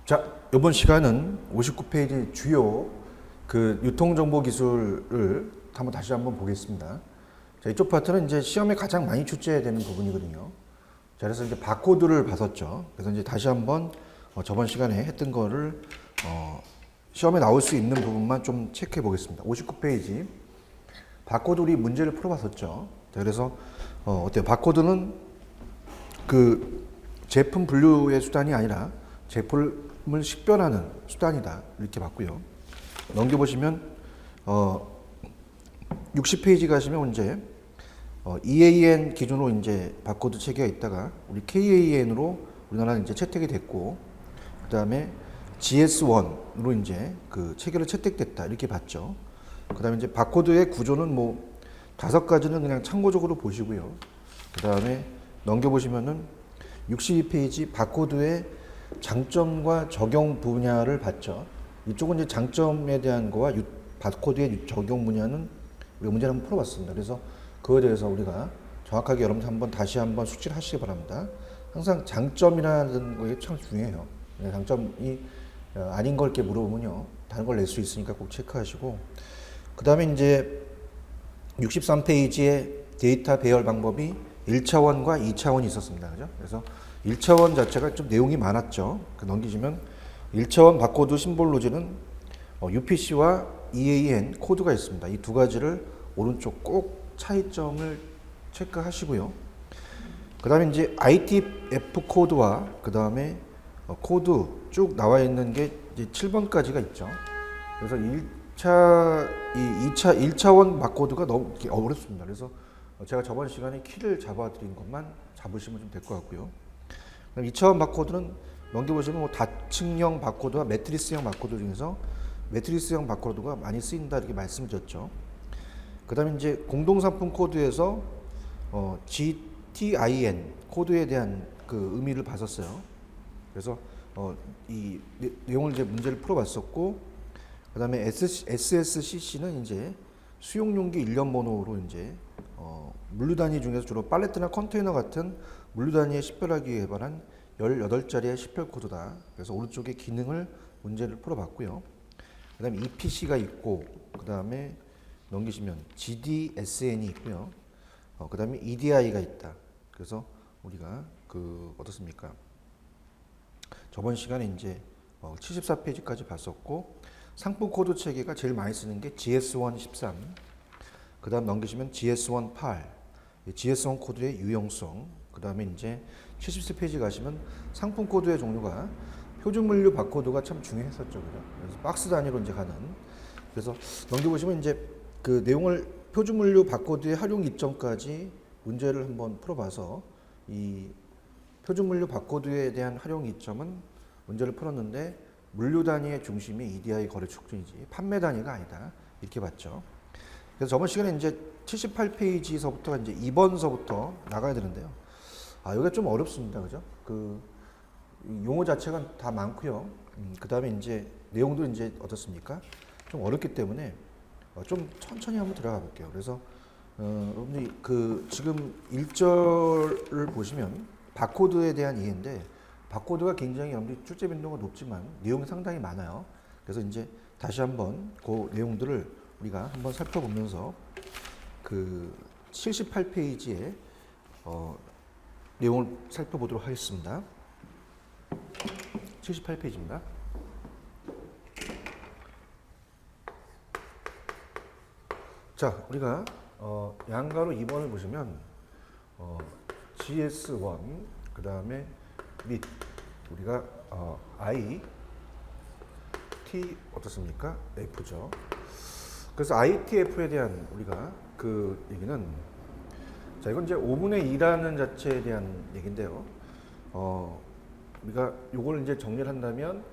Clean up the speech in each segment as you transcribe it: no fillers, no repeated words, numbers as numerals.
자, 이번 시간은 59페이지 주요 유통정보 기술을 다시 한번 보겠습니다. 자, 이쪽 파트는 이제 시험에 가장 많이 출제되는 부분이거든요. 자, 그래서 이제 바코드를 봤었죠. 그래서 이제 다시 한번 저번 시간에 했던 거를 시험에 나올 수 있는 부분만 좀 체크해 보겠습니다. 59페이지. 바코드 우리 문제를 풀어봤었죠. 자, 그래서 어때요? 바코드는 제품 분류의 수단이 아니라 제품을 식별하는 수단이다. 이렇게 봤고요. 넘겨보시면 60페이지 가시면 이제 EAN 기준으로 이제 바코드 체계가 있다가 우리 KAN으로 우리나라는 이제 채택이 됐고, 그 다음에 GS1으로 이제 체계로 채택됐다. 이렇게 봤죠. 그 다음에 이제 바코드의 구조는 뭐 5가지는 그냥 참고적으로 보시고요. 그 다음에 넘겨보시면은 62페이지 바코드의 장점과 적용 분야를 봤죠. 이쪽은 이제 장점에 대한 거와 바코드의 적용 분야는 우리가 문제를 한번 풀어봤습니다. 그래서 그거에 대해서 우리가 정확하게 여러분들 다시 한번 숙지를 하시기 바랍니다. 항상 장점이라는 게 참 중요해요. 장점이 아닌 걸 이렇게 물어보면요, 다른 걸 낼 수 있으니까 꼭 체크하시고, 그 다음에 이제 63페이지에 데이터 배열 방법이 1차원과 2차원이 있었습니다. 그죠? 그래서 1차원 자체가 좀 내용이 많았죠. 넘기시면 1차원 바코드 심볼 로즈는 UPC와 EAN 코드가 있습니다. 이 두 가지를 오른쪽 꼭 차이점을 체크하시고요. 그 다음에 이제 ITF 코드와 그 다음에 코드 쭉 나와 있는 게 이제 7번까지가 있죠. 그래서 1차원 바코드가 너무 어렵습니다. 그래서 제가 저번 시간에 키를 잡아드린 것만 잡으시면 좀 될 것 같고요. 그럼 2차원 바코드는 넘겨보시면 뭐 다층형 바코드와 매트리스형 바코드 중에서 매트리스형 바코드가 많이 쓰인다 이렇게 말씀드렸죠. 그 다음에 이제 공동상품 코드에서 GTIN 코드에 대한 의미를 봤었어요. 그래서 이 내용을 이제 문제를 풀어봤었고, 그 다음에 SSCC는 이제 수용용기 일련 번호로 이제 물류 단위 중에서 주로 팔레트나 컨테이너 같은 물류 단위에 식별하기 위해 개발한 18자리의 식별 코드다. 그래서 오른쪽에 기능을 문제를 풀어봤고요. 그 다음에 EPC가 있고, 그 다음에 넘기시면 GDSN이 있고요. 그 다음에 EDI가 있다. 그래서 우리가 어떻습니까? 저번 시간에 이제 74페이지까지 봤었고, 상품 코드 체계가 제일 많이 쓰는 게 GS1 13. 그 다음 넘기시면 GS1 8. GS1 코드의 유용성. 그 다음에 이제 74페이지 가시면 상품 코드의 종류가 표준 물류 바코드가 참 중요했었죠. 그죠? 그래서 박스 단위로 이제 가는. 그래서 넘겨보시면 이제 내용을 표준 물류 바코드의 활용 이점까지 문제를 한번 풀어봐서 이 표준 물류 바코드에 대한 활용 이점은 문제를 풀었는데 물류 단위의 중심이 EDI 거래 촉진이지 판매 단위가 아니다. 이렇게 봤죠. 그래서 저번 시간에 이제 78페이지서부터 이제 2번서부터 나가야 되는데요. 여기가 좀 어렵습니다. 그죠? 용어 자체가 다 많고요. 그 다음에 이제 내용도 이제 어떻습니까? 좀 어렵기 때문에 좀 천천히 한번 들어가 볼게요. 그래서 여러분들이 지금 1절을 보시면 바코드에 대한 이해인데, 바코드가 굉장히 여러분들이 출제 빈도가 높지만 내용이 상당히 많아요. 그래서 이제 다시 한번 그 내용들을 우리가 한번 살펴보면서 78페이지에 내용을 살펴보도록 하겠습니다. 78페이지입니다. 자, 우리가 양가로 2번을 보시면 GS1 그 다음에 및 우리가 I T 어떻습니까? F죠. 그래서 ITF에 대한 우리가 얘기는, 자, 이건 이제 5분의 2라는 자체에 대한 얘기인데요. 우리가 요걸 이제 정리를 한다면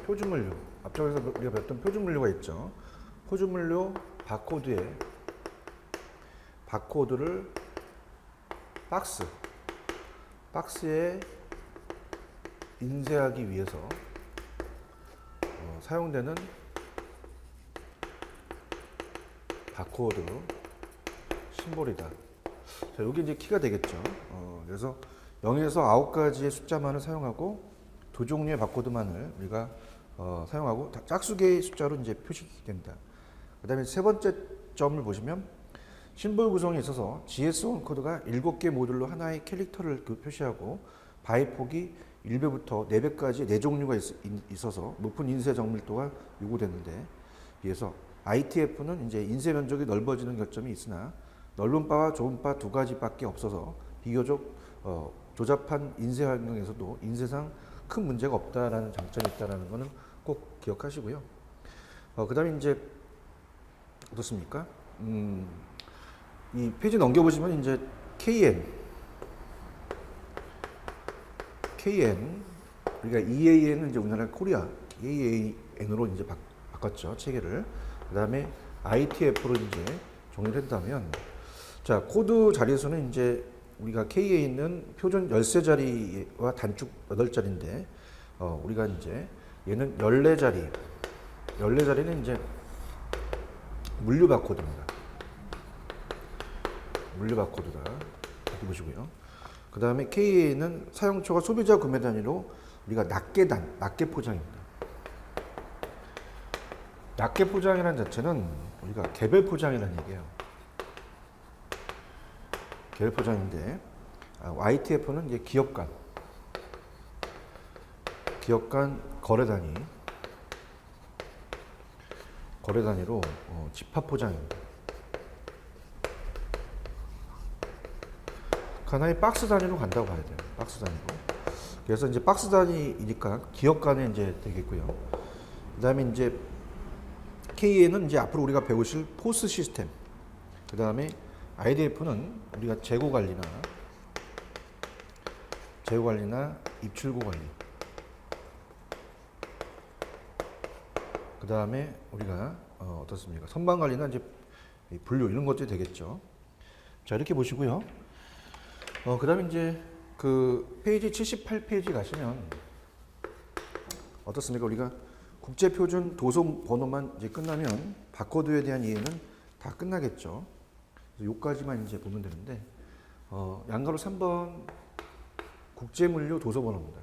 표준물류, 앞쪽에서 우리가 배웠던 표준물류가 있죠. 표준물류 바코드에 바코드를 박스에 인쇄하기 위해서 사용되는 바코드 심볼이다. 자, 여기 이제 키가 되겠죠. 그래서 0에서 9가지의 숫자만을 사용하고 두 종류의 바코드만을 우리가 사용하고 짝수개의 숫자로 이제 표식이 됩니다. 그다음에 세 번째 점을 보시면 심볼 구성에 있어서 GS1 코드가 7개 모듈로 하나의 캐릭터를 표시하고 바의 폭이 1배부터 4배까지 4종류가 있어서 높은 인쇄 정밀도가 요구되는데, 비해서 ITF는 이제 인쇄 면적이 넓어지는 결점이 있으나 넓은 바와 좁은 바 두 가지밖에 없어서 비교적 조잡한 인쇄 환경에서도 인쇄상 큰 문제가 없다라는 장점이 있다라는 것은 꼭 기억하시고요. 그다음에 이제 어떻습니까? 이 페이지 넘겨보시면 이제 KN 우리가 EAN은 이제 우리나라 코리아 EAN으로 이제 바꿨죠, 체계를. 그다음에 ITF로 이제 정리를 했다면, 자, 코드 자리수는 이제 우리가 KA는 표준 13자리와 단축 8자리인데 우리가 이제 얘는 14자리는 이제 물류 바코드입니다. 물류 바코드다. 이렇게 보시고요. 그 다음에 KA는 사용처가 소비자 구매 단위로 우리가 낱개 포장입니다. 낱개 포장이라는 자체는 우리가 개별 포장이라는 얘기예요. 개별 포장인데, YTF는 이제 기업 간 거래 단위로 집합 포장입니다. 하나의 박스 단위로 간다고 봐야 돼요. 박스 단위로. 그래서 이제 박스 단위니까 기업 간에 이제 되겠고요. 그다음에 이제 KA는 이제 앞으로 우리가 배우실 포스 시스템. 그다음에 IDF는 우리가 재고 관리나 입출고 관리. 그다음에 우리가 어떻습니까? 선반 관리나 이제 분류 이런 것들이 되겠죠. 자, 이렇게 보시고요. 그다음에 이제 그 페이지 78페이지 가시면 어떻습니까? 우리가 국제표준 도서 번호만 이제 끝나면 바코드에 대한 이해는 다 끝나겠죠. 요까지만 이제 보면 되는데, 양가로 3번 국제물류 도서 번호입니다.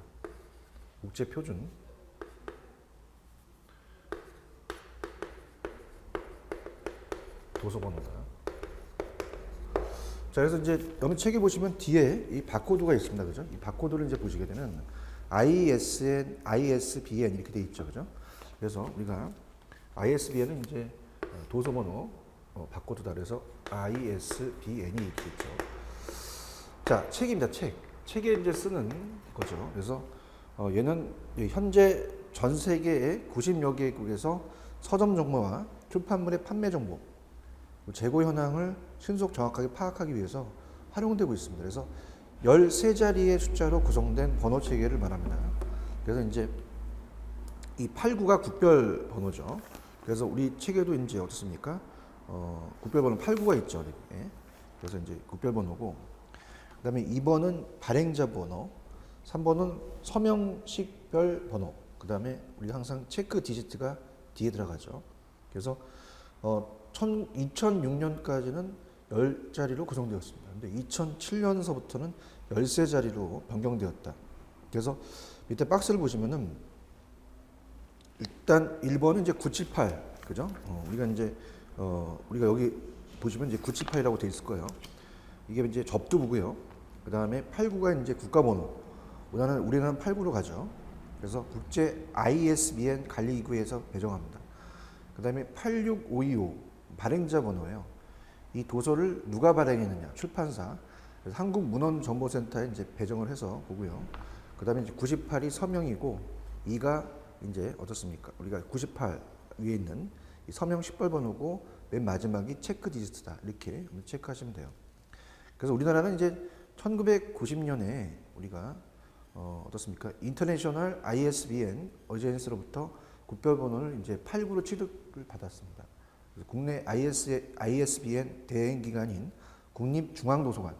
국제표준 도서 번호다. 자, 그래서 이제 여기 책에 보시면 뒤에 이 바코드가 있습니다. 그죠? 이 바코드를 이제 보시게 되면 ISN, ISBN 이렇게 돼 있죠. 그죠? 그래서 우리가 ISBN은 이제 도서 번호 바코드다. 그래서 ISBN이 이렇게 있죠. 자, 책입니다. 책에 이제 쓰는 거죠. 그래서 얘는 현재 전 세계의 90여 개국에서 서점 정보와 출판물의 판매 정보, 재고 현황을 신속 정확하게 파악하기 위해서 활용되고 있습니다. 그래서 13자리의 숫자로 구성된 번호 체계를 말합니다. 그래서 이제 이 89가 국별 번호죠. 그래서 우리 책에도 이제 어떻습니까? 국별 번호 89가 있죠. 예. 그래서 이제 국별 번호고, 그다음에 2번은 발행자 번호, 3번은 서명식별 번호, 그다음에 우리 항상 체크 디지트가 뒤에 들어가죠. 그래서 2006년까지는 10자리로 구성되었습니다. 근데 2007년서부터는 13자리로 변경되었다. 그래서 밑에 박스를 보시면은 일단 1번은 이제 978, 그죠? 우리가 이제 우리가 여기 보시면 이제 978이라고 되어 있을 거예요. 이게 이제 접두부고요. 그 다음에 89가 이제 국가번호. 우리나라는 89로 가죠. 그래서 국제 ISBN 관리기구에서 배정합니다. 그 다음에 86525 발행자 번호예요. 이 도서를 누가 발행했느냐? 출판사. 그래서 한국문헌정보센터에 이제 배정을 해서 보고요. 그 다음에 이제 98이 서명이고, 2가 이제 어떻습니까? 우리가 98 위에 있는 이 서명 10별 번호고, 맨 마지막이 체크 디지트다. 이렇게 체크하시면 돼요. 그래서 우리나라는 이제 1990년에 우리가 어떻습니까? 인터내셔널 ISBN 어제인스로부터 국별 번호를 이제 89로 취득을 받았습니다. 그래서 국내 ISBN 대행 기관인 국립중앙도서관,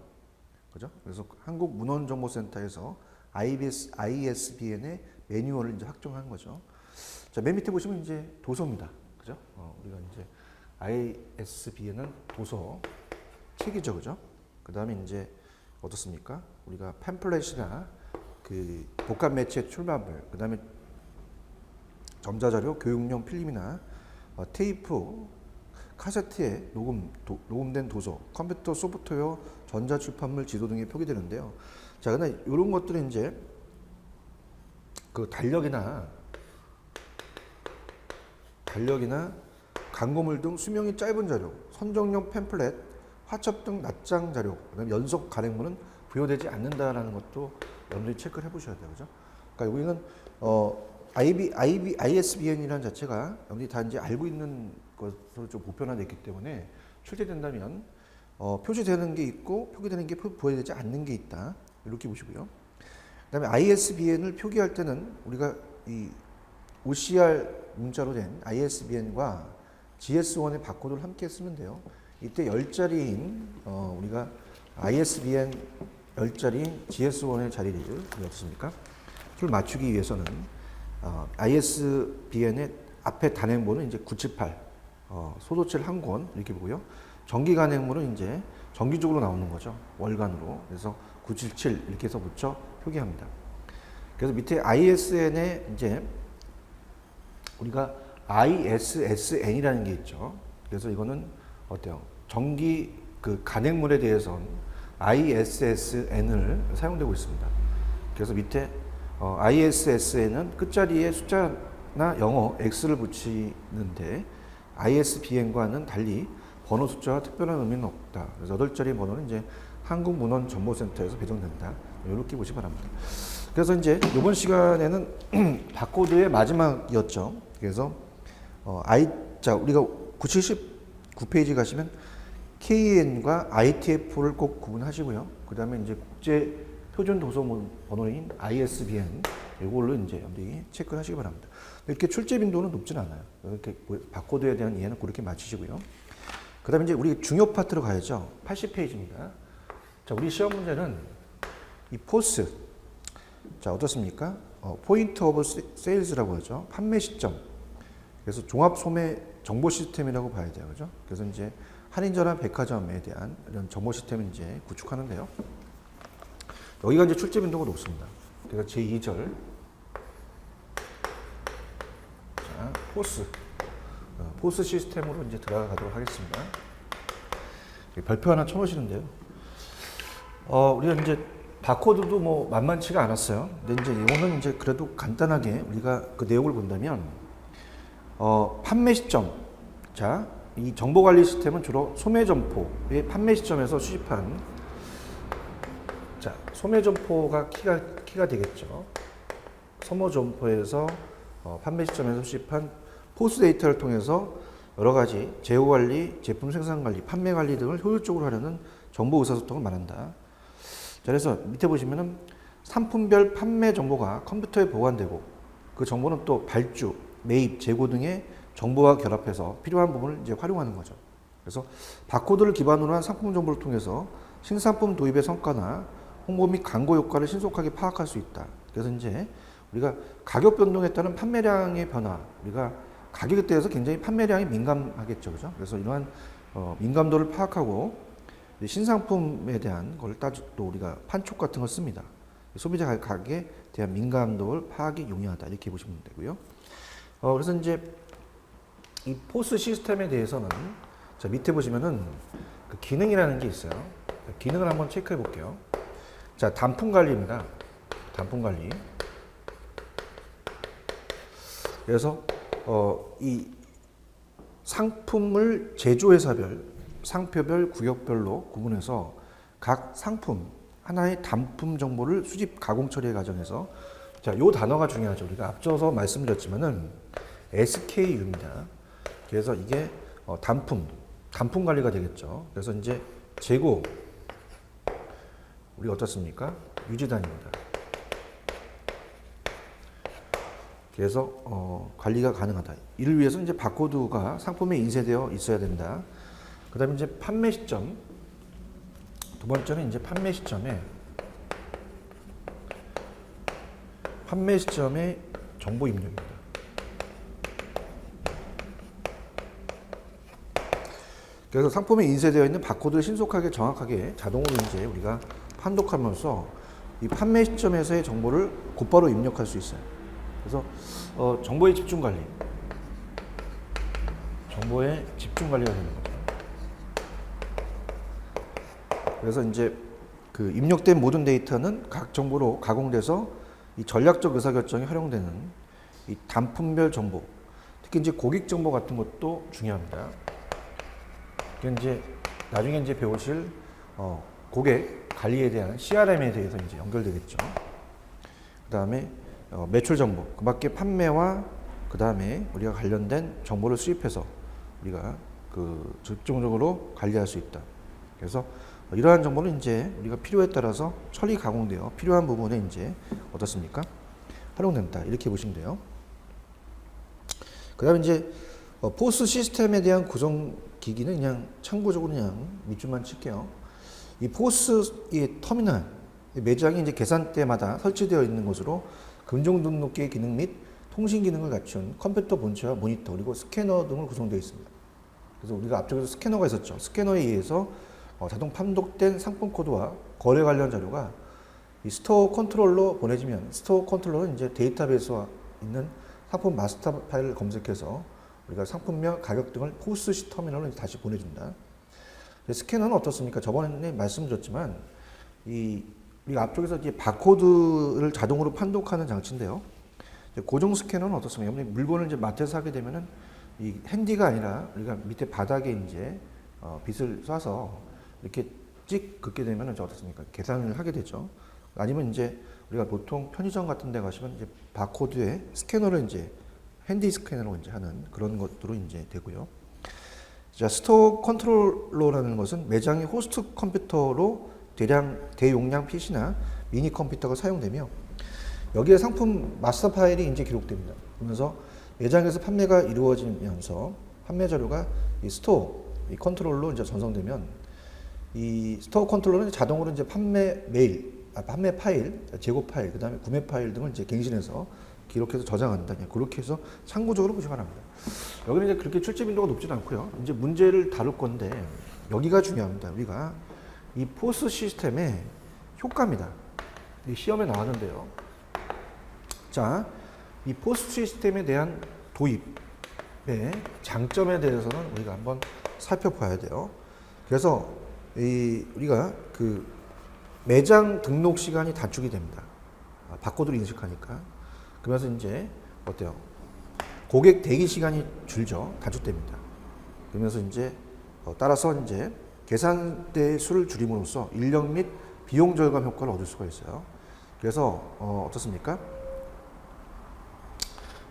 그죠? 그래서 한국문헌정보센터에서 ISBN의 매뉴얼을 이제 확정한 거죠. 자, 맨 밑에 보시면 이제 도서입니다, 그죠? 우리가 이제 ISBN은 도서 책이죠, 그죠? 그 다음에 이제 어떻습니까? 우리가 팸플렛이나 그 복합 매체 출판물, 그다음에 전자자료, 교육용 필름이나 테이프, 카세트에 녹음된 도서, 컴퓨터 소프트웨어, 전자출판물, 지도 등이 표기되는데요. 자, 근데 이런 것들은 이제 그 달력이나 광고물 등 수명이 짧은 자료, 선정용 팸플렛, 화첩 등 낱장 자료, 그다음에 연속 간행물은 부여되지 않는다라는 것도 여러분들이 체크를 해보셔야 돼요, 그죠? 그러니까 우리는 ISBN이라는 자체가 여러분들이 다 이제 알고 있는 것으로 좀 보편화됐기 때문에 출제된다면 표시되는 게 있고 표기되는 게 부여되지 않는 게 있다, 이렇게 보시고요. 그다음에 ISBN을 표기할 때는 우리가 이 OCR 문자로 된 ISBN과 GS1의 바코드를 함께 쓰면 돼요. 이때 10자리인 우리가 ISBN 10자리인 GS1의 자리를 어떻습니까? 를 맞추기 위해서는 ISBN의 앞에 단행본은 이제 978, 소도칠 한 권 이렇게 보고요. 정기 간행물은 이제 정기적으로 나오는 거죠. 월간으로. 그래서 977 이렇게 해서 붙여 표기합니다. 그래서 밑에 ISN에 이제 우리가 ISSN이라는 게 있죠. 그래서 이거는 어때요? 정기 그 간행물에 대해서는 ISSN을 사용되고 있습니다. 그래서 밑에 ISSN은 끝자리에 숫자나 영어 X를 붙이는데 ISBN과는 달리 번호 숫자와 특별한 의미는 없다. 그래서 8자리 번호는 이제 한국문헌정보센터에서 배정된다. 이렇게 보시기 바랍니다. 그래서 이제 이번 시간에는 바코드의 마지막이었죠. 그래서 자, 우리가 979페이지 가시면 KN과 ITF를 꼭 구분하시고요. 그 다음에 이제 국제 표준 도서 번호인 ISBN, 이걸로 이제 여러분들이 체크를 하시기 바랍니다. 이렇게 출제 빈도는 높진 않아요. 이렇게 바코드에 대한 이해는 그렇게 마치시고요. 그 다음에 이제 우리 중요 파트로 가야죠. 80페이지입니다. 자, 우리 시험 문제는 이 포스. 자, 어떻습니까? 포인트 오브 세일즈라고 하죠. 판매 시점. 그래서 종합 소매 정보 시스템이라고 봐야 돼요. 그죠? 그래서 이제 할인전화 백화점에 대한 이런 정보 시스템을 이제 구축하는데요. 여기가 이제 출제 빈도가 높습니다. 그래서 제2절. 자, 포스 시스템으로 이제 들어가도록 하겠습니다. 별표 하나 쳐놓으시는데요. 우리가 이제 바코드도 뭐 만만치가 않았어요. 근데 이제 이거는 이제 그래도 간단하게 우리가 그 내용을 본다면, 판매 시점. 자, 이 정보 관리 시스템은 주로 소매점포의 판매 시점에서 수집한, 자, 소매점포가 키가 되겠죠. 소매점포에서 판매 시점에서 수집한 포스 데이터를 통해서 여러 가지 재고 관리, 제품 생산 관리, 판매 관리 등을 효율적으로 하려는 정보 의사소통을 말한다. 자, 그래서 밑에 보시면은 상품별 판매 정보가 컴퓨터에 보관되고 그 정보는 또 발주, 매입, 재고 등의 정보와 결합해서 필요한 부분을 이제 활용하는 거죠. 그래서 바코드를 기반으로 한 상품 정보를 통해서 신상품 도입의 성과나 홍보 및 광고 효과를 신속하게 파악할 수 있다. 그래서 이제 우리가 가격 변동에 따른 판매량의 변화, 우리가 가격에 대해서 굉장히 판매량이 민감하겠죠, 그죠? 그래서 이러한 민감도를 파악하고 신상품에 대한 걸 또 우리가 판촉 같은 걸 씁니다. 소비자 가격에 대한 민감도를 파악이 용이하다, 이렇게 보시면 되고요. 그래서 이제 이 포스 시스템에 대해서는 자, 밑에 보시면은 그 기능이라는 게 있어요. 기능을 한번 체크해 볼게요. 자, 단품 관리입니다. 단품 관리. 그래서 이 상품을 제조회사별, 상표별, 구역별로 구분해서 각 상품 하나의 단품 정보를 수집, 가공 처리의 과정에서, 자, 요 단어가 중요하죠. 우리가 앞서서 말씀드렸지만은 SKU입니다. 그래서 이게 단품 관리가 되겠죠. 그래서 이제 재고, 우리 어떻습니까? 유지단입니다. 그래서 관리가 가능하다. 이를 위해서 이제 바코드가 상품에 인쇄되어 있어야 된다. 그다음에 이제 판매 시점. 두 번째는 이제 판매 시점에 정보 입력입니다. 그래서 상품에 인쇄되어 있는 바코드를 신속하게 정확하게 자동으로 이제 우리가 판독하면서 이 판매 시점에서의 정보를 곧바로 입력할 수 있어요. 그래서 정보의 집중 관리, 정보의 집중 관리가 되는 거죠. 그래서 이제 그 입력된 모든 데이터는 각 정보로 가공돼서 이 전략적 의사결정에 활용되는 이 단품별 정보, 특히 이제 고객 정보 같은 것도 중요합니다. 이제 나중에 이제 배우실 고객 관리에 대한 CRM에 대해서 이제 연결되겠죠. 그 다음에 매출 정보, 그 밖에 판매와 그 다음에 우리가 관련된 정보를 수집해서 우리가 그 집중적으로 관리할 수 있다. 그래서 이러한 정보는 이제 우리가 필요에 따라서 처리 가공되어 필요한 부분에 이제 어떻습니까? 활용된다. 이렇게 보시면 돼요. 그 다음에 이제 포스 시스템에 대한 구성 기기는 그냥 참고적으로 그냥 밑줄만 칠게요. 이 포스의 터미널, 매장이 이제 계산대마다 설치되어 있는 곳으로 금종 등록기의 기능 및 통신 기능을 갖춘 컴퓨터 본체와 모니터 그리고 스캐너 등을 구성되어 있습니다. 그래서 우리가 앞쪽에서 스캐너가 있었죠. 스캐너에 의해서 자동 판독된 상품 코드와 거래 관련 자료가 이 스토어 컨트롤러 보내지면 스토어 컨트롤러는 이제 데이터베이스와 있는 상품 마스터 파일을 검색해서 우리가 상품명, 가격 등을 포스 터미널로 다시 보내준다. 스캐너는 어떻습니까? 저번에 말씀드렸지만 우리가 앞쪽에서 이제 바코드를 자동으로 판독하는 장치인데요. 고정 스캐너는 어떻습니까? 물건을 이제 마트에서 하게 되면은 이 핸디가 아니라 우리가 밑에 바닥에 이제 빗을 쏴서 이렇게 찍 긋게 되면은 어떻습니까? 계산을 하게 되죠. 아니면 이제 우리가 보통 편의점 같은 데 가시면 이제 바코드에 스캐너를 이제 핸디 스캐너로 이제 하는 그런 것들로 이제 되고요. 자, 스토어 컨트롤러라는 것은 매장의 호스트 컴퓨터로 대용량 PC나 미니 컴퓨터가 사용되며 여기에 상품 마스터 파일이 이제 기록됩니다. 그러면서 매장에서 판매가 이루어지면서 판매 자료가 이 스토어 이 컨트롤러 이제 전송되면 이 스토어 컨트롤러는 자동으로 이제 판매 파일, 재고 파일, 그 다음에 구매 파일 등을 이제 갱신해서 기록해서 저장한다. 그렇게 해서 참고적으로 보시기 바랍니다. 여기는 이제 그렇게 출제 빈도가 높지는 않고요. 이제 문제를 다룰 건데 여기가 중요합니다. 우리가 이 포스 시스템의 효과입니다. 이 시험에 나왔는데요. 자, 이 포스 시스템에 대한 도입의 장점에 대해서는 우리가 한번 살펴봐야 돼요. 그래서 우리가 그 매장 등록 시간이 단축이 됩니다. 바코드를 인식하니까. 그러면서 이제 어때요? 고객 대기 시간이 줄죠. 단축됩니다. 그러면서 이제 따라서 이제 계산대 수를 줄임으로써 인력 및 비용 절감 효과를 얻을 수가 있어요. 그래서 어떻습니까?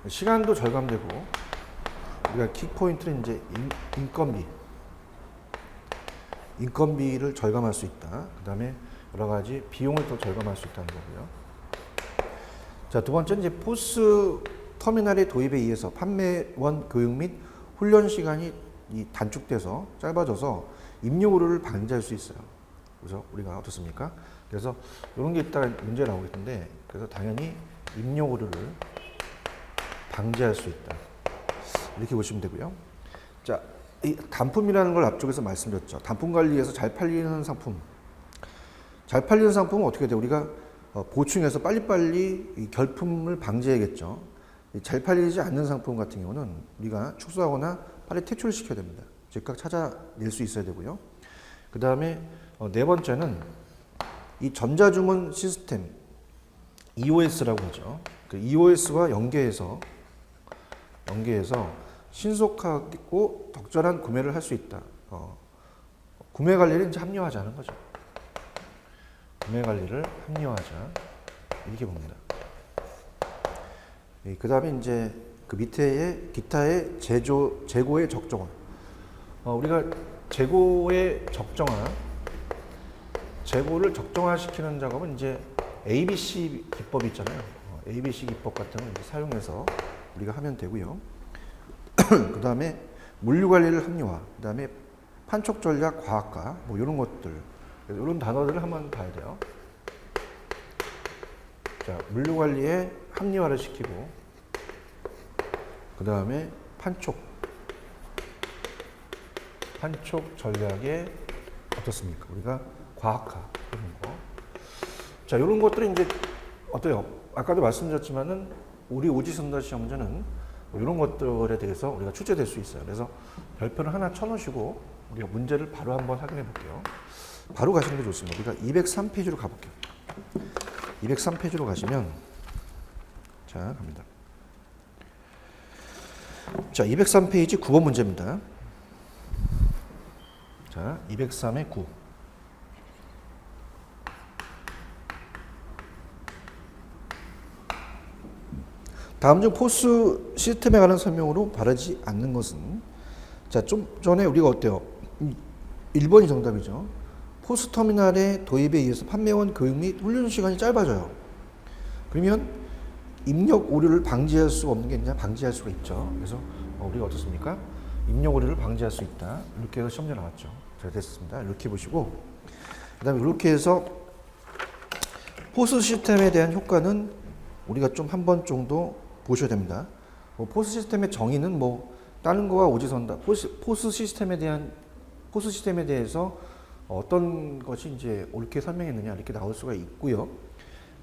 시간도 절감되고 우리가 킥포인트는 이제 인건비를 절감할 수 있다. 그 다음에 여러 가지 비용을 더 절감할 수 있다는 거고요. 자, 두 번째는 이제 포스 터미널의 도입에 의해서 판매원 교육 및 훈련 시간이 단축돼서 짧아져서 입력 오류를 방지할 수 있어요. 그래서 우리가 어떻습니까? 그래서 이런 게 이따가 문제 나오겠는데, 그래서 당연히 입력 오류를 방지할 수 있다. 이렇게 보시면 되고요. 자, 이 단품이라는 걸 앞쪽에서 말씀드렸죠. 단품 관리에서 잘 팔리는 상품. 잘 팔리는 상품은 어떻게 돼요? 우리가 보충해서 빨리빨리 이 결품을 방지해야겠죠. 잘 팔리지 않는 상품 같은 경우는 우리가 축소하거나 빨리 퇴출을 시켜야 됩니다. 즉각 찾아낼 수 있어야 되고요. 그 다음에 네 번째는 이 전자주문 시스템 EOS라고 하죠. 그 EOS와 연계해서 신속하고 적절한 구매를 할 수 있다. 구매 관리를 이제 합리화하자는 거죠. 구매 관리를 합리화하자 이렇게 봅니다. 그 다음에 이제 그 밑에의 기타의 재고의 적정화. 우리가 재고의 재고를 적정화시키는 작업은 이제 ABC 기법이 있잖아요. ABC 기법 같은 걸 이제 사용해서 우리가 하면 되고요. 그 다음에 물류 관리를 합리화, 그 다음에 판촉 전략 과학화, 뭐 이런 것들, 이런 단어들을 한번 봐야 돼요. 자, 물류 관리에 합리화를 시키고, 그 다음에 판촉 전략에 어떻습니까? 우리가 과학화 이런 거. 자, 이런 것들이 이제 어때요? 아까도 말씀드렸지만은 우리 오지선다 시험자는 뭐 이런 것들에 대해서 우리가 출제될 수 있어요. 그래서 별표를 하나 쳐놓으시고 우리가 문제를 바로 한번 확인해 볼게요. 바로 가시는 게 좋습니다. 우리가 203페이지로 가볼게요. 203페이지로 가시면 자, 갑니다. 자, 203페이지 9번 문제입니다. 자, 203의 9. 다음 중 포스 시스템에 관한 설명으로 바르지 않는 것은, 자, 좀 전에 우리가 어때요? 1번이 정답이죠. 포스 터미널의 도입에 의해서 판매원 교육 및 훈련 시간이 짧아져요. 그러면 입력 오류를 방지할 수 없는 게 있냐? 방지할 수가 있죠. 그래서 우리가 어떻습니까? 입력 오류를 방지할 수 있다. 이렇게 해서 시험지 나왔죠. 자, 됐습니다. 이렇게 보시고, 그 다음에 이렇게 해서 포스 시스템에 대한 효과는 우리가 좀 한 번 정도 보셔야 됩니다. 포스 시스템의 정의는 뭐 다른 거와 오지선다. 포스 시스템에 대해서 어떤 것이 이제 옳게 설명했느냐 이렇게 나올 수가 있고요.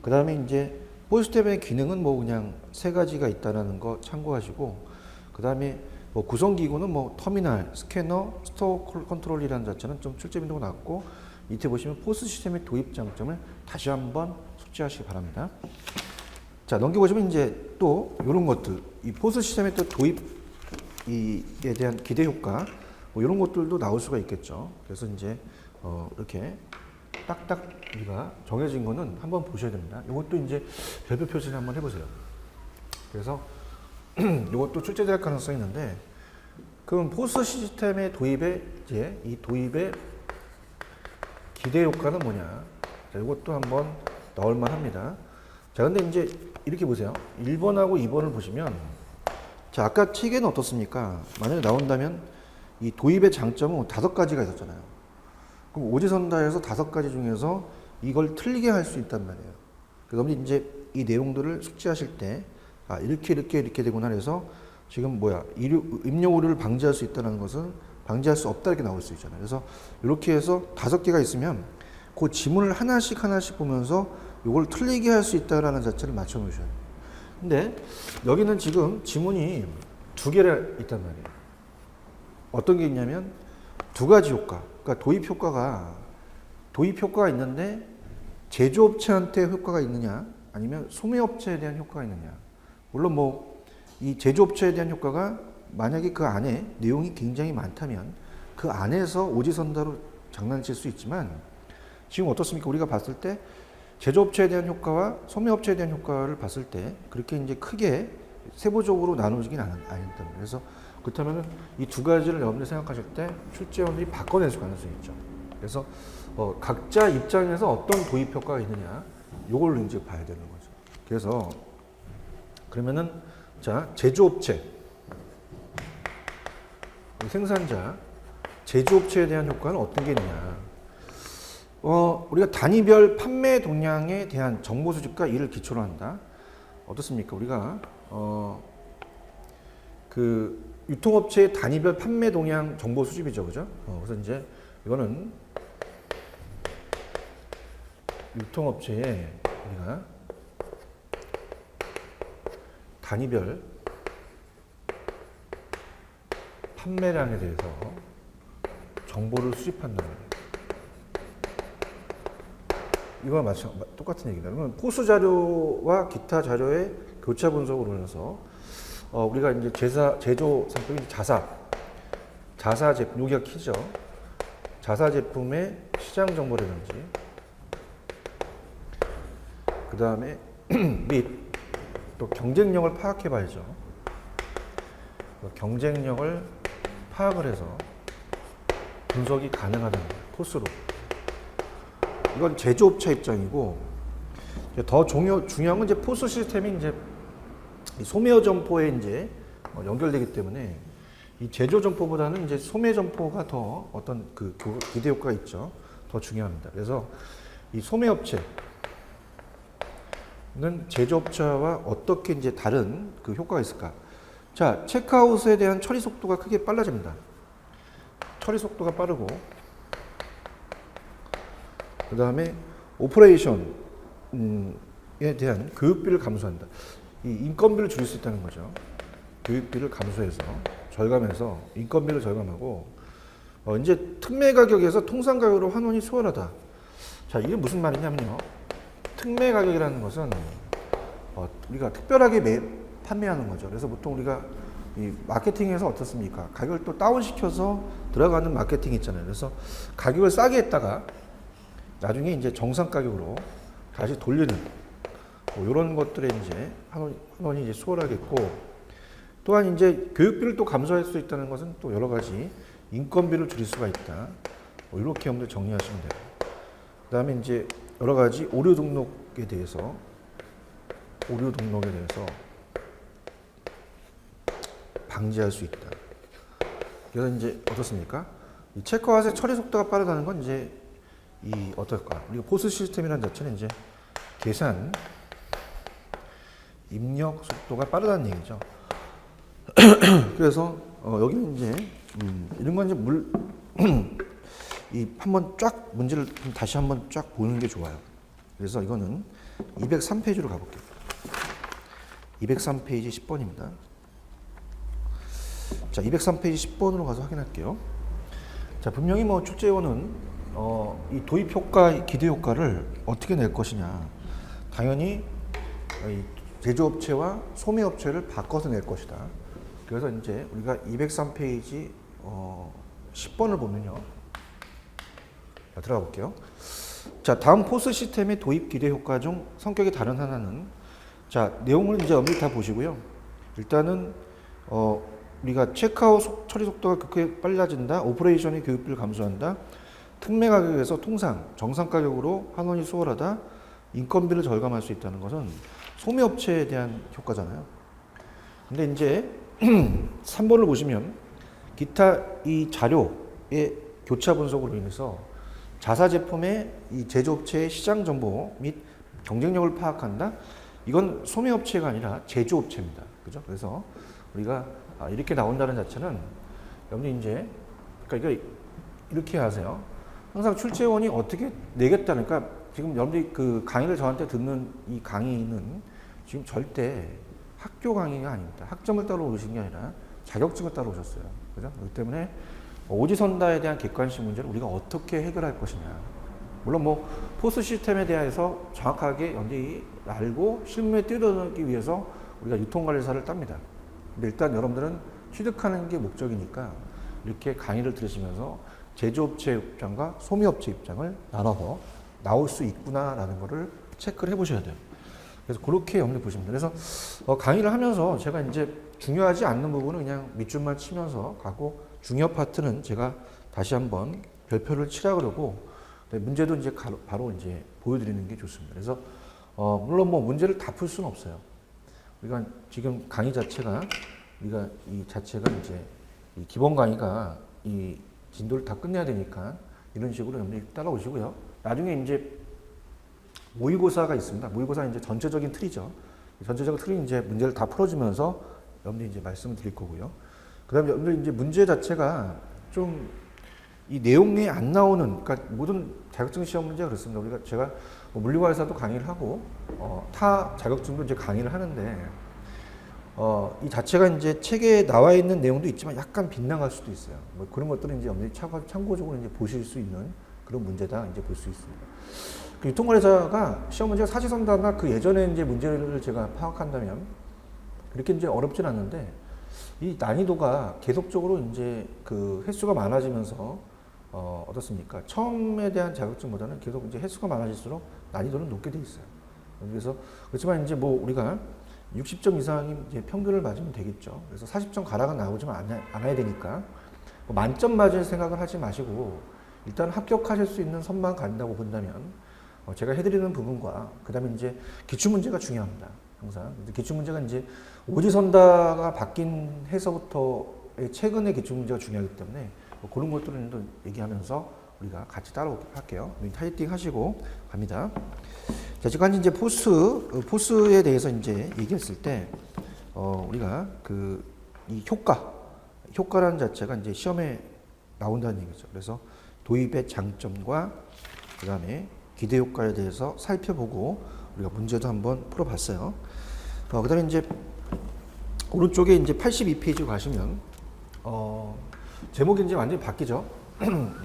그 다음에 이제 포스 시스템의 기능은 뭐 그냥 세 가지가 있다라는 거 참고하시고, 그 다음에 뭐 구성 기구는 뭐 터미널, 스캐너, 스토어 컨트롤이라는 자체는 좀 출제 빈도가 낮고, 밑에 보시면 포스 시스템의 도입 장점을 다시 한번 숙지하시기 바랍니다. 자, 넘겨보시면 이제 또 이런 것들, 이 포스 시스템의 또 도입에 대한 기대 효과, 뭐 이런 것들도 나올 수가 있겠죠. 그래서 이제 이렇게 딱딱 우리가 정해진 거는 한번 보셔야 됩니다. 이것도 이제 별표 표시를 한번 해보세요. 그래서 이것도 출제될 가능성이 있는데, 그럼 포스 시스템의 도입에 이제 이 도입의 기대 효과는 뭐냐? 자, 이것도 한번 나올 만합니다. 자, 근데 이제 이렇게 보세요. 1번하고 2번을 보시면, 자, 아까 책에는 어떻습니까? 만약에 나온다면 이 도입의 장점은 5가지가 있었잖아요. 그럼 오지선다에서 5가지 중에서 이걸 틀리게 할 수 있단 말이에요. 그래서 이제 이 내용들을 숙지하실 때, 아, 이렇게 되구나 해서 지금 뭐야, 입력 오류를 방지할 수 있다는 것은 방지할 수 없다 이렇게 나올 수 있잖아요. 그래서 이렇게 해서 5개가 있으면 그 지문을 하나씩 보면서 이걸 틀리게 할 수 있다라는 자체를 맞춰 놓으셔야 돼요. 근데 여기는 지금 지문이 2개가 있단 말이에요. 어떤 게 있냐면 2가지 효과. 그러니까 도입 효과가 있는데 제조업체한테 효과가 있느냐, 아니면 소매업체에 대한 효과가 있느냐. 물론 뭐 이 제조업체에 대한 효과가 만약에 그 안에 내용이 굉장히 많다면 그 안에서 오지선다로 장난칠 수 있지만, 지금 어떻습니까? 우리가 봤을 때 제조업체에 대한 효과와 소매업체에 대한 효과를 봤을 때 그렇게 이제 크게 세부적으로 나누지긴 않았다. 그래서 그렇다면 이 2가지를 여러분들이 생각하실 때 출제원들이 바꿔낼 수 가능성이 있죠. 그래서 각자 입장에서 어떤 도입 효과가 있느냐, 요걸 이제 봐야 되는 거죠. 그래서 그러면은 자, 제조업체, 생산자, 제조업체에 대한 효과는 어떤 게 있느냐. 우리가 단위별 판매 동향에 대한 정보 수집과 이를 기초로 한다. 어떻습니까? 우리가 그 유통업체의 단위별 판매 동향 정보 수집이죠, 그죠? 그래서 이제 이거는 유통업체의 우리가 단위별 판매량에 대해서 정보를 수집한다는 거예요. 이거와 똑같은 얘기다. 그러면 포스 자료와 기타 자료의 교차 분석으로 인해서 우리가 이제 제조 상품이 자사 제품, 여기가 키죠. 자사 제품의 시장 정보라든지, 그 다음에 및 또 경쟁력을 파악해 봐야죠. 경쟁력을 파악을 해서 분석이 가능하다는 거예요. 포스로. 이건 제조업체 입장이고, 더 중요한 건 이제 포스 시스템이 이제 소매 점포에 이제 연결되기 때문에 이 제조 점포보다는 이제 소매 점포가 더 어떤 그 기대 효과가 있죠. 더 중요합니다. 그래서 이 소매 업체는 제조업체와 어떻게 이제 다른 그 효과가 있을까? 자, 체크아웃에 대한 처리 속도가 크게 빨라집니다. 처리 속도가 빠르고, 그 다음에 오퍼레이션, 에 대한 교육비를 감소한다. 이 인건비를 줄일 수 있다는 거죠. 교육비를 감소해서 절감해서 인건비를 절감하고 이제 특매 가격에서 통상 가격으로 환원이 수월하다. 자, 이게 무슨 말이냐면요. 특매 가격이라는 것은 우리가 특별하게 판매하는 거죠. 그래서 보통 우리가 이 마케팅에서 어떻습니까? 가격을 또 다운시켜서 들어가는 마케팅이 있잖아요. 그래서 가격을 싸게 했다가 나중에 이제 정상 가격으로 다시 돌리는 이런 것들에 이제 환원이 이제 수월하겠고, 또한 이제 교육비를 또 감소할 수 있다는 것은 또 여러 가지 인건비를 줄일 수가 있다. 이렇게 여러분들 정리하시면 돼요. 그 다음에 이제 여러 가지 오류 등록에 대해서 방지할 수 있다. 그래서 이제 어떻습니까? 이 체크아웃의 처리 속도가 빠르다는 건 이제 어떨까? 우리가 포스 시스템이라는 자체는 이제 계산 입력 속도가 빠르다는 얘기죠. 그래서 여기는 이제 이런 건 이제 한번 쫙 문제를 다시 한번 쫙 보는 게 좋아요. 그래서 이거는 203페이지로 가볼게요. 203페이지 10번입니다. 자, 203페이지 10번으로 가서 확인할게요. 자, 분명히 뭐 출제원은 이 도입 효과, 기대 효과를 어떻게 낼 것이냐. 당연히 이 제조업체와 소매업체를 바꿔서 낼 것이다. 그래서 이제 우리가 203페이지 10번을 보면요. 자, 들어가 볼게요. 자, 다음 포스 시스템의 도입 기대 효과 중 성격이 다른 하나는, 자, 내용을 이제 엄밀히 다 보시고요. 일단은 우리가 체크아웃 처리 속도가 그렇게 빨라진다. 오퍼레이션의 교육비를 감소한다. 특매 가격에서 통상 정상 가격으로 환원이 수월하다. 인건비를 절감할 수 있다는 것은 소매업체에 대한 효과잖아요. 근데 이제 3번을 보시면 기타 이 자료의 교차 분석으로 인해서 자사 제품의 이 제조업체의 시장 정보 및 경쟁력을 파악한다. 이건 소매업체가 아니라 제조업체입니다. 그죠? 그래서 우리가 이렇게 나온다는 자체는 여러분이 이제 그러니까 이거 이렇게 하세요. 항상 출제원이 어떻게 내겠다는, 그러니까 지금 여러분들이 그 강의를 저한테 듣는 이 강의는 지금 절대 학교 강의가 아닙니다. 학점을 따로 오신 게 아니라 자격증을 따로 오셨어요. 그죠? 그렇기 때문에 오지선다에 대한 객관식 문제를 우리가 어떻게 해결할 것이냐. 물론 뭐 포스 시스템에 대해서 정확하게 여러분들이 알고 실무에 뛰어들기 위해서 우리가 유통관리사를 땁니다. 근데 일단 여러분들은 취득하는 게 목적이니까 이렇게 강의를 들으시면서 제조업체 입장과 소매업체 입장을 나눠서 나올 수 있구나라는 거를 체크를 해보셔야 돼요. 그래서 그렇게 여러분들 보시면 돼요. 그래서 강의를 하면서 제가 이제 중요하지 않는 부분은 그냥 밑줄만 치면서 가고, 중요 파트는 제가 다시 한번 별표를 치라 그러고, 문제도 이제 바로 이제 보여드리는 게 좋습니다. 그래서 물론 뭐 문제를 다 풀 수는 없어요. 우리가 지금 강의 자체가 우리가 이 자체가 이제 이 기본 강의가 이 진도를 다 끝내야 되니까 이런 식으로 여러분들이 따라오시고요. 나중에 이제 모의고사가 있습니다. 모의고사는 이제 전체적인 틀이죠. 전체적인 틀이 이제 문제를 다 풀어주면서 여러분들이 이제 말씀을 드릴 거고요. 그 다음에 여러분들 이제 문제 자체가 좀 이 내용에 안 나오는, 그러니까 모든 자격증 시험 문제가 그렇습니다. 제가 물리관리사도 강의를 하고, 타 자격증도 이제 강의를 하는데, 이 자체가 이제 책에 나와 있는 내용도 있지만 약간 빗나갈 수도 있어요. 뭐 그런 것들은 이제 여러분들이 참고적으로 이제 보실 수 있는 그런 문제다 이제 볼 수 있습니다. 그 유통관리사가 시험 문제가 사지선다나 그 예전에 이제 문제를 제가 파악한다면 그렇게 이제 어렵진 않는데, 이 난이도가 계속적으로 이제 그 횟수가 많아지면서 어떻습니까? 처음에 대한 자격증보다는 계속 이제 횟수가 많아질수록 난이도는 높게 돼 있어요. 그래서 그렇지만 이제 뭐 우리가 60점 이상이 이제 평균을 맞으면 되겠죠. 그래서 40점 가라가 나오지만 않아야 되니까 뭐 만점 맞을 생각을 하지 마시고 일단 합격하실 수 있는 선만 간다고 본다면 제가 해드리는 부분과 그 다음에 이제 기출문제가 중요합니다. 항상. 기출문제가 이제 오지선다가 바뀐 해서부터의 최근의 기출문제가 중요하기 때문에 뭐 그런 것들은 또 얘기하면서 우리가 같이 따라오도록 할게요. 타이팅 하시고 갑니다. 자, 지금까지 이제 포스에 대해서 이제 얘기했을 때, 우리가 이 효과라는 자체가 이제 시험에 나온다는 얘기죠. 그래서 도입의 장점과 그 다음에 기대 효과에 대해서 살펴보고 우리가 문제도 한번 풀어봤어요. 그다음에 이제 오른쪽에 이제 82페이지 가시면 제목이 이제 완전히 바뀌죠.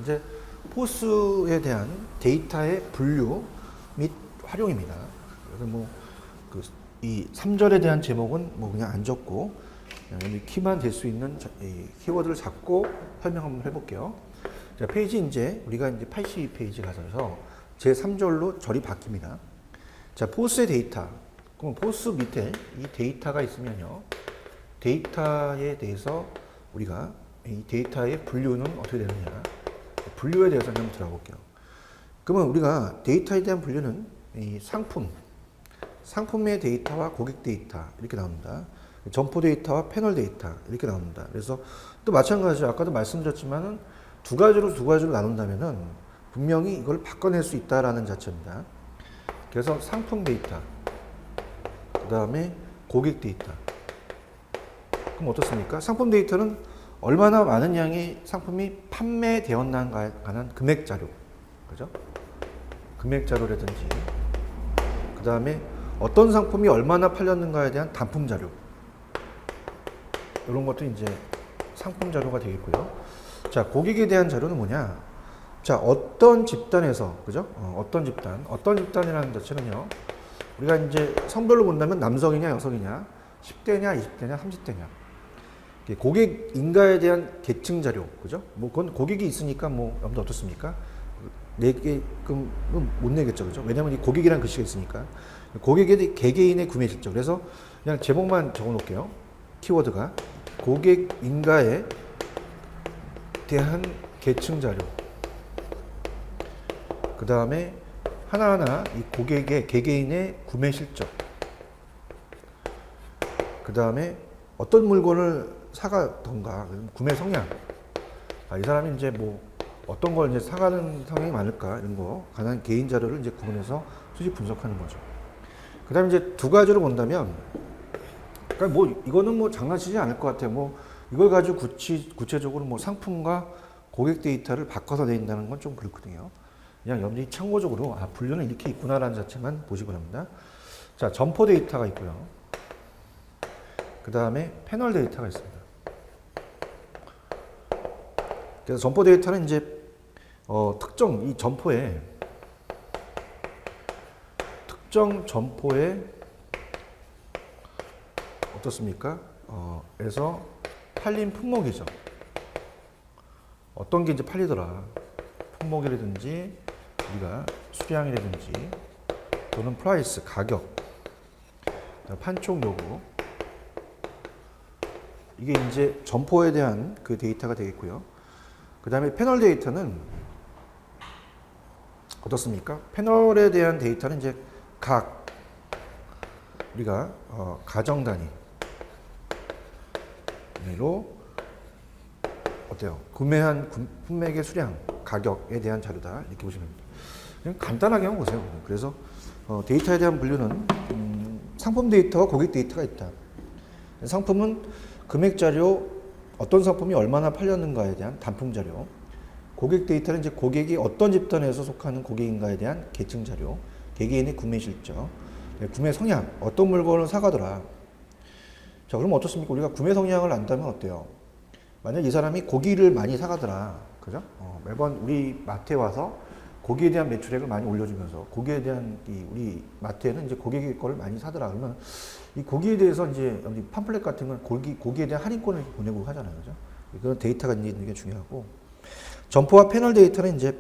이제 포스에 대한 데이터의 분류 및 활용입니다. 그래서 뭐 이 3절에 대한 제목은 뭐 그냥 안 적고 그냥 키만 될 수 있는 이 키워드를 잡고 설명 한번 해볼게요. 자, 페이지 이제 우리가 이제 82페이지 가서 제 3절로 절이 바뀝니다. 자, 포스의 데이터. 그럼 포스 밑에 이 데이터가 있으면요. 데이터에 대해서 우리가 이 데이터의 분류는 어떻게 되느냐. 분류에 대해서 한번 들어볼게요. 그러면 우리가 데이터에 대한 분류는 이 상품의 데이터와 고객 데이터 이렇게 나옵니다. 점포 데이터와 패널 데이터 이렇게 나옵니다. 그래서 또 마찬가지로 아까도 말씀드렸지만은 두 가지로 나눈다면은 분명히 이걸 바꿔낼 수 있다라는 자체입니다. 그래서 상품 데이터, 그 다음에 고객 데이터. 그럼 어떻습니까? 상품 데이터는 얼마나 많은 양의 상품이 판매되었나에 관한 금액 자료, 그죠? 금액 자료라든지, 그 다음에 어떤 상품이 얼마나 팔렸는가에 대한 단품 자료. 이런 것도 이제 상품 자료가 되겠고요. 자, 고객에 대한 자료는 뭐냐? 자, 어떤 집단에서, 그죠? 어떤 집단이라는 자체는요, 우리가 이제 성별로 본다면 남성이냐, 여성이냐, 10대냐, 20대냐, 30대냐. 고객 인가에 대한 계층 자료, 그죠? 뭐, 그건 고객이 있으니까 뭐, 여러분들 어떻습니까? 내게끔 못 내겠죠, 그죠? 왜냐면 이 고객이라는 글씨가 있으니까. 고객의 개개인의 구매 실적. 그래서 그냥 제목만 적어 놓을게요. 키워드가 고객 인가에 대한 계층 자료. 그 다음에 하나하나 이 고객의 개개인의 구매 실적. 그 다음에 어떤 물건을 사가던가 구매 성향. 이 사람이 이제 뭐 어떤 걸 이제 사가는 성향이 많을까 이런 거 관한 개인 자료를 이제 구분해서 수직 분석하는 거죠. 그 다음에 이제 두 가지로 본다면, 그러니까 뭐 이거는 뭐 장난치지 않을 것 같아요. 뭐 이걸 가지고 구체적으로 뭐 상품과 고객 데이터를 바꿔서 낸다는 건 좀 그렇거든요. 그냥 여러분들이 참고적으로 분류는 이렇게 있구나라는 자체만 보시기 바랍니다. 자, 점포 데이터가 있고요. 그 다음에 패널 데이터가 있습니다. 그래서 점포 데이터는 이제 특정 이 점포에 특정 점포에 어떻습니까? 에서 팔린 품목이죠. 어떤 게 이제 팔리더라. 품목이라든지 우리가 수량이라든지 또는 프라이스 가격, 판촉 요구. 이게 이제 점포에 대한 그 데이터가 되겠고요. 그 다음에 패널 데이터는 어떻습니까? 패널에 대한 데이터는 이제 우리가 가정 단위로 어때요? 구매한 품목의 수량, 가격에 대한 자료다 이렇게 보시면 됩니다. 그냥 간단하게 한번 보세요. 그래서 데이터에 대한 분류는 상품 데이터와 고객 데이터가 있다. 상품은 금액 자료, 어떤 상품이 얼마나 팔렸는가에 대한 단품 자료. 고객 데이터는 이제 고객이 어떤 집단에서 속하는 고객인가에 대한 계층 자료. 개개인의 구매 실적, 구매 성향, 어떤 물건을 사가더라. 자, 그럼 어떻습니까? 우리가 구매 성향을 안다면 어때요? 만약 이 사람이 고기를 많이 사가더라. 그죠? 매번 우리 마트에 와서 고기에 대한 매출액을 많이 올려주면서 고기에 대한 우리 마트에는 이제 고객의 거를 많이 사더라. 그러면 이 고기에 대해서 이제 팜플렛 같은 건 고기에 대한 할인권을 보내고 하잖아요. 그죠? 그런 데이터가 있는 게 중요하고. 점포와 패널 데이터는 이제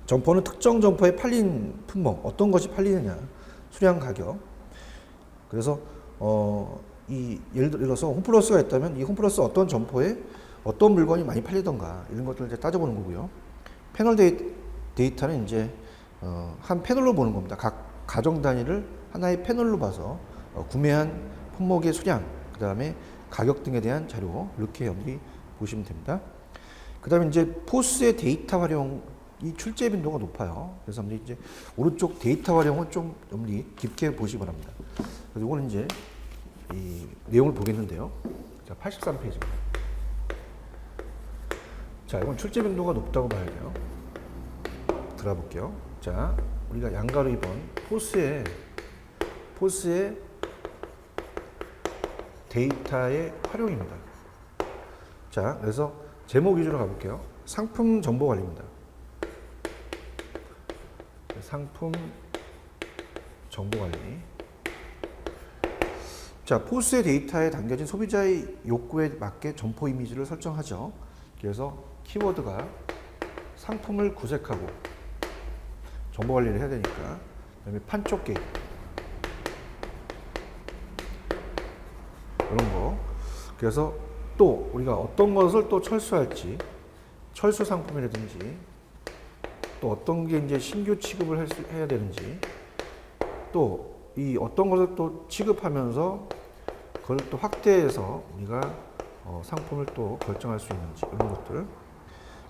점포는 특정 점포에 팔린 품목, 어떤 것이 팔리느냐, 수량 가격. 그래서 예를 들어서 홈플러스가 있다면 이 홈플러스 어떤 점포에 어떤 물건이 많이 팔리던가 이런 것들을 이제 따져보는 거고요. 패널 데이터는 이제 한 패널로 보는 겁니다. 각 가정 단위를 하나의 패널로 봐서 구매한 품목의 수량, 그 다음에 가격 등에 대한 자료 이렇게 여러분들이 보시면 됩니다. 그 다음에 이제 포스의 데이터 활용 이 출제 빈도가 높아요. 그래서 이제 오른쪽 데이터 활용은 좀 여러분들이 깊게 보시기 바랍니다. 그래서 이거는 이제 이 내용을 보겠는데요. 자, 83페이지입니다. 자, 이건 출제 빈도가 높다고 봐야 돼요. 들어볼게요. 자, 우리가 양가로 2번 포스의 데이터의 활용입니다. 자, 그래서 제목 위주로 가볼게요. 상품 정보 관리입니다. 상품 정보 관리. 자, 포스의 데이터에 담겨진 소비자의 욕구에 맞게 점포 이미지를 설정하죠. 그래서 키워드가 상품을 구색하고 정보 관리를 해야 되니까. 그다음에 판촉 게이트 이런 거. 그래서 또 우리가 어떤 것을 또 철수할지, 철수 상품이라든지, 또 어떤 게 이제 신규 취급을 해야 되는지, 또 이 어떤 것을 또 취급하면서 그걸 또 확대해서 우리가 상품을 또 결정할 수 있는지 이런 것들.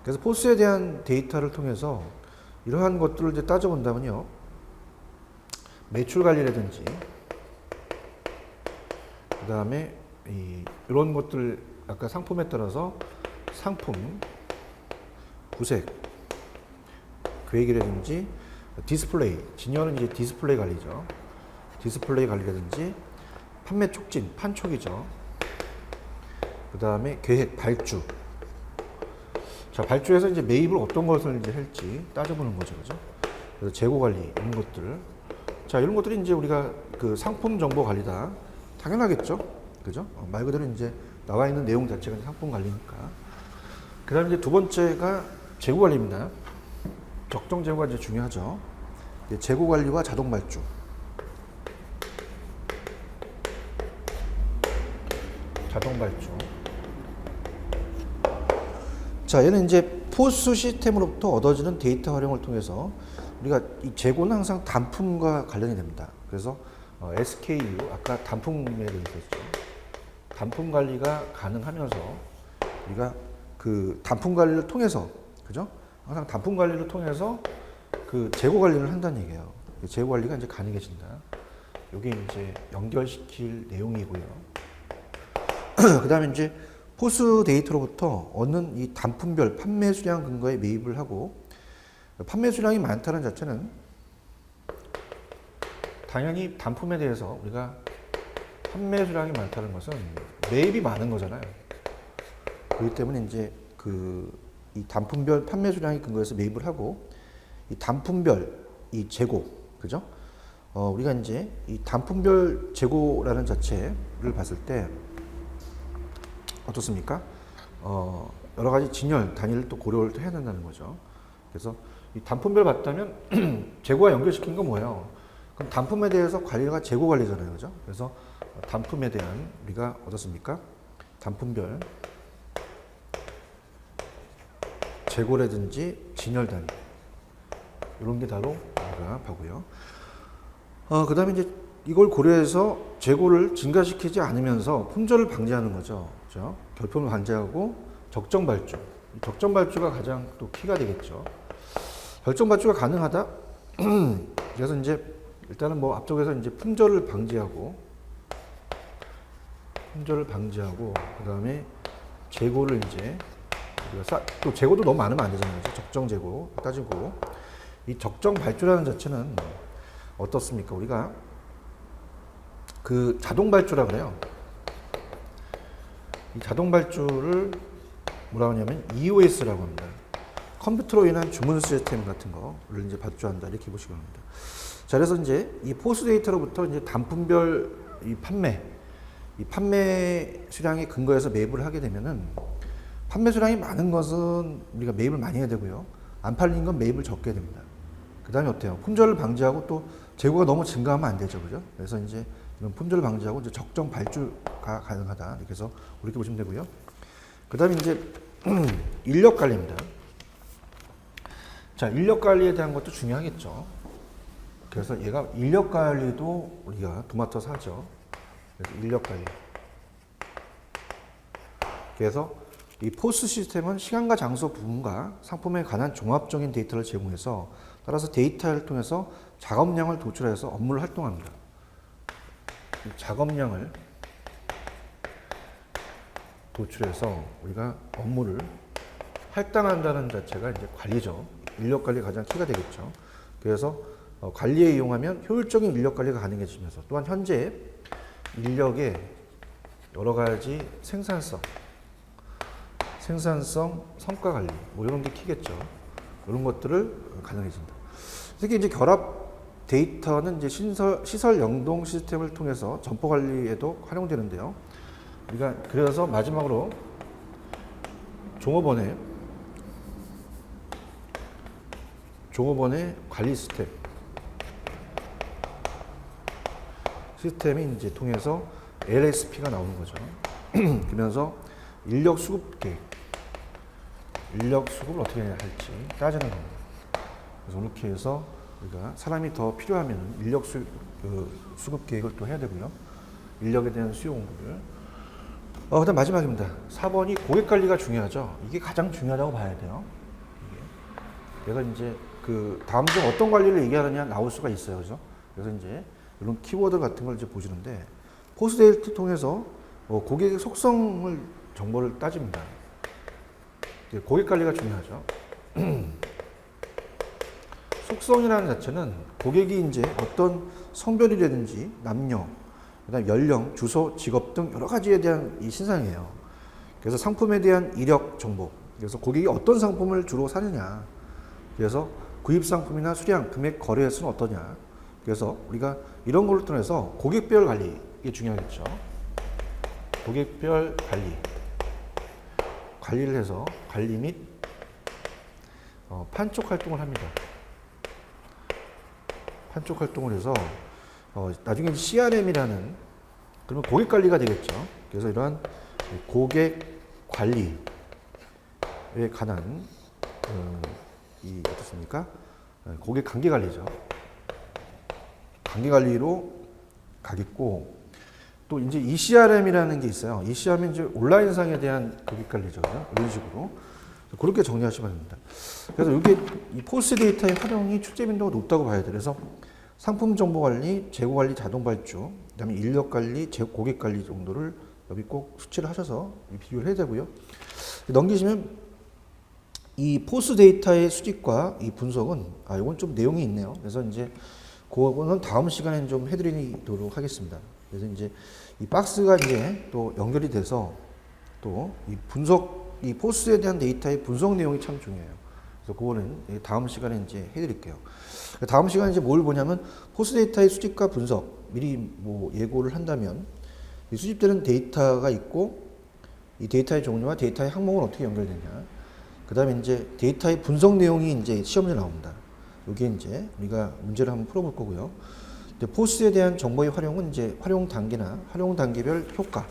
그래서 포스에 대한 데이터를 통해서 이러한 것들을 이제 따져본다면요, 매출 관리라든지, 그 다음에 이런 것들 아까 상품에 따라서 상품 구색 계획이라든지 디스플레이, 진열은 이제 디스플레이 관리죠. 디스플레이 관리라든지 판매 촉진, 판촉이죠. 그 다음에 계획, 발주. 자, 발주에서 이제 매입을 어떤 것을 이제 할지 따져보는 거죠, 그죠? 그래서 재고 관리 이런 것들. 자, 이런 것들이 이제 우리가 그 상품 정보 관리다. 당연하겠죠, 그죠? 말 그대로 이제 나와 있는 내용 자체가 상품 관리니까. 그 다음에 이제 두 번째가 재고 관리입니다. 적정 재고가 이제 중요하죠. 재고 관리와 자동 발주. 자동 발주. 자, 얘는 이제 포스 시스템으로부터 얻어지는 데이터 활용을 통해서 우리가 이 재고는 항상 단품과 관련이 됩니다. 그래서 SKU, 아까 단품에 대해서 했죠. 단품 관리가 가능하면서 우리가 그 단품 관리를 통해서, 그죠? 항상 단품 관리를 통해서 그 재고 관리를 한다는 얘기예요. 재고 관리가 이제 가능해진다. 이게 이제 연결시킬 내용이고요. 그 다음에 이제 포스 데이터로부터 얻는 이 단품별 판매 수량 근거에 매입을 하고, 판매 수량이 많다는 자체는 당연히 단품에 대해서 우리가 판매 수량이 많다는 것은 매입이 많은 거잖아요. 그렇기 때문에 이제 이 단품별 판매 수량이 근거해서 매입을 하고, 이 단품별 이 재고, 그죠? 우리가 이제 이 단품별 재고라는 자체를 봤을 때 어떻습니까? 여러 가지 진열, 단위를 또 고려를 또 해야 된다는 거죠. 그래서 이 단품별 봤다면 재고와 연결시킨 건 뭐예요? 그럼 단품에 대해서 관리가 재고 관리잖아요, 그죠? 그래서 단품에 대한 우리가 어떻습니까? 단품별 재고라든지 진열 단위 이런 게 바로 우리가 보고요. 그 다음에 이제 이걸 고려해서 재고를 증가시키지 않으면서 품절을 방지하는 거죠. 그렇죠? 결품을 방지하고 적정 발주. 적정 발주가 가장 또 키가 되겠죠. 적정 발주가 가능하다. 그래서 이제 일단은 뭐 앞쪽에서 이제 품절을 방지하고 그 다음에 재고를 이제 우리가 또 재고도 너무 많으면 안 되잖아요. 적정 재고 따지고, 이 적정 발주라는 자체는 어떻습니까? 우리가 그 자동 발주라 그래요. 이 자동 발주를 뭐라고 하냐면 EOS라고 합니다. 컴퓨터로 인한 주문 시스템 같은 거를 이제 발주한다, 이렇게 보시기 바랍니다. 자, 그래서 이제 이 포스 데이터로부터 이제 단품별 이 판매 수량에 근거해서 매입을 하게 되면은, 판매 수량이 많은 것은 우리가 매입을 많이 해야 되고요. 안 팔린 건 매입을 적게 됩니다. 그 다음에 어때요? 품절을 방지하고 또 재고가 너무 증가하면 안 되죠, 그죠? 그래서 이제 이런 품절을 방지하고 이제 적정 발주가 가능하다, 이렇게 해서 이렇게 보시면 되고요. 그 다음에 이제 인력 관리입니다. 자, 인력 관리에 대한 것도 중요하겠죠. 그래서 얘가 인력 관리도 우리가 도맡아서 하죠. 그래서 인력 관리. 그래서 이 포스 시스템은 시간과 장소 부분과 상품에 관한 종합적인 데이터를 제공해서, 따라서 데이터를 통해서 작업량을 도출해서 업무를 활동합니다. 작업량을 도출해서 우리가 업무를 할당한다는 자체가 이제 관리죠. 인력 관리 가장 키가 되겠죠. 그래서 관리에 이용하면 효율적인 인력 관리가 가능해지면서 또한 현재 인력의 여러 가지 생산성, 성과 관리 뭐 이런 게 키겠죠. 이런 것들을 가능해진다. 특히 이제 결합 데이터는 이제 시설 연동 시스템을 통해서 점포 관리에도 활용되는데요. 우리가 그래서 마지막으로 종업원의 관리 시스템이 이제 통해서 LSP가 나오는 거죠. 그러면서 인력 수급을 어떻게 해야 할지 따지는 겁니다. 그래서 이렇게 해서 우리가 사람이 더 필요하면 인력 수급 계획을 또 해야 되고요. 인력에 대한 수요 공급을. 그다음 마지막입니다. 4번이 고객 관리가 중요하죠. 이게 가장 중요하다고 봐야 돼요. 그래서 이제 그 다음 중 어떤 관리를 얘기하느냐 나올 수가 있어요. 그죠? 그래서 이제 이런 키워드 같은 걸 이제 보시는데 포스 데이터 통해서 고객의 속성을 정보를 따집니다. 고객 관리가 중요하죠. 속성이라는 자체는 고객이 이제 어떤 성별이라든지 남녀, 그다음 연령, 주소, 직업 등 여러 가지에 대한 이 신상이에요. 그래서 상품에 대한 이력 정보. 그래서 고객이 어떤 상품을 주로 사느냐. 그래서 구입 상품이나 수량, 금액, 거래 횟수는 어떠냐. 그래서 우리가 이런 걸로 통해서 고객별 관리 이게 중요하겠죠. 고객별 관리를 해서 관리 및 판촉 활동을 합니다. 판촉 활동을 해서 나중에 CRM이라는 그러면 고객 관리가 되겠죠. 그래서 이러한 고객 관리에 관한 이 어떻습니까? 고객 관계 관리죠. 관계 관리로 가겠고 또 이제 ECRM이라는 게 있어요. ECRM은 이제 온라인상에 대한 고객 관리죠. 이런 식으로 그렇게 정리하시면 됩니다. 그래서 이게 이 포스 데이터의 활용이 출제 빈도가 높다고 봐야 돼요. 그래서 상품 정보 관리, 재고 관리 자동 발주, 그다음에 인력 관리, 고객 관리 정도를 여기 꼭 수치를 하셔서 비교를 해야 되고요. 넘기시면 이 포스 데이터의 수집과 이 분석은 이건 좀 내용이 있네요. 그래서 이제 그거는 다음 시간에 좀 해드리도록 하겠습니다. 그래서 이제 이 박스가 이제 또 연결이 돼서 또 이 이 포스에 대한 데이터의 분석 내용이 참 중요해요. 그래서 그거는 다음 시간에 이제 해드릴게요. 다음 시간에 이제 뭘 보냐면 포스 데이터의 수집과 분석 미리 뭐 예고를 한다면 이 수집되는 데이터가 있고 이 데이터의 종류와 데이터의 항목은 어떻게 연결되냐. 그 다음에 이제 데이터의 분석 내용이 이제 시험에 나옵니다. 여기에 이제 우리가 문제를 한번 풀어볼 거고요. 포스에 대한 정보의 활용은 이제 활용 단계나 활용 단계별 효과,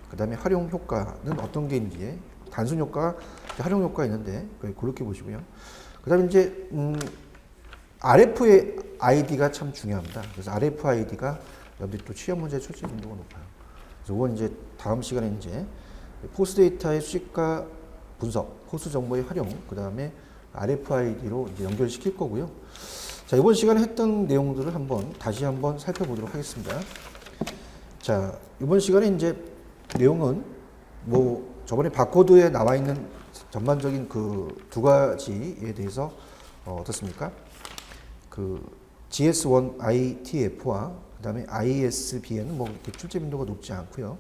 그 다음에 활용 효과는 어떤 게 있는지, 단순 효과, 활용 효과가 있는데 그렇게 보시고요. 그 다음에 이제 RF의 아이디가 참 중요합니다. 그래서 RFID가 여러분들이 또 시험 문제 출제 빈도가 높아요. 그래서 이건 이제 다음 시간에 이제 포스 데이터의 수집과 분석, 포스 정보의 활용, 그 다음에 RFID로 이제 연결시킬 거고요. 자, 이번 시간에 했던 내용들을 다시 한번 살펴보도록 하겠습니다. 자, 이번 시간에 이제 내용은 뭐 저번에 바코드에 나와 있는 전반적인 그 두 가지에 대해서 어떻습니까? 그 GS1 ITF와 그 다음에 ISBN은 뭐 이렇게 출제 빈도가 높지 않고요.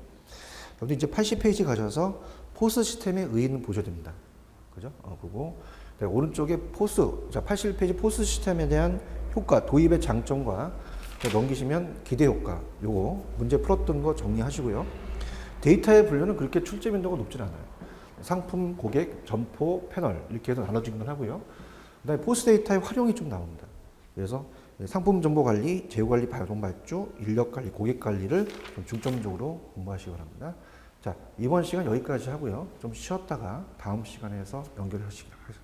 여기 이제 80페이지 가셔서 포스 시스템의 의의는 보셔야 됩니다. 그죠? 그리고 오른쪽에 포스, 자 81페이지 포스 시스템에 대한 효과, 도입의 장점과 넘기시면 기대 효과, 요거 문제 풀었던 거 정리하시고요. 데이터의 분류는 그렇게 출제 빈도가 높진 않아요. 상품, 고객, 점포, 패널 이렇게 해서 나눠진 걸 하고요. 그다음에 포스 데이터의 활용이 좀 나옵니다. 그래서 상품 정보 관리, 재고 관리, 자동 발주, 인력 관리, 고객 관리를 좀 중점적으로 공부하시기 바랍니다. 자, 이번 시간 여기까지 하고요. 좀 쉬었다가 다음 시간에서 연결하시기 바랍니다.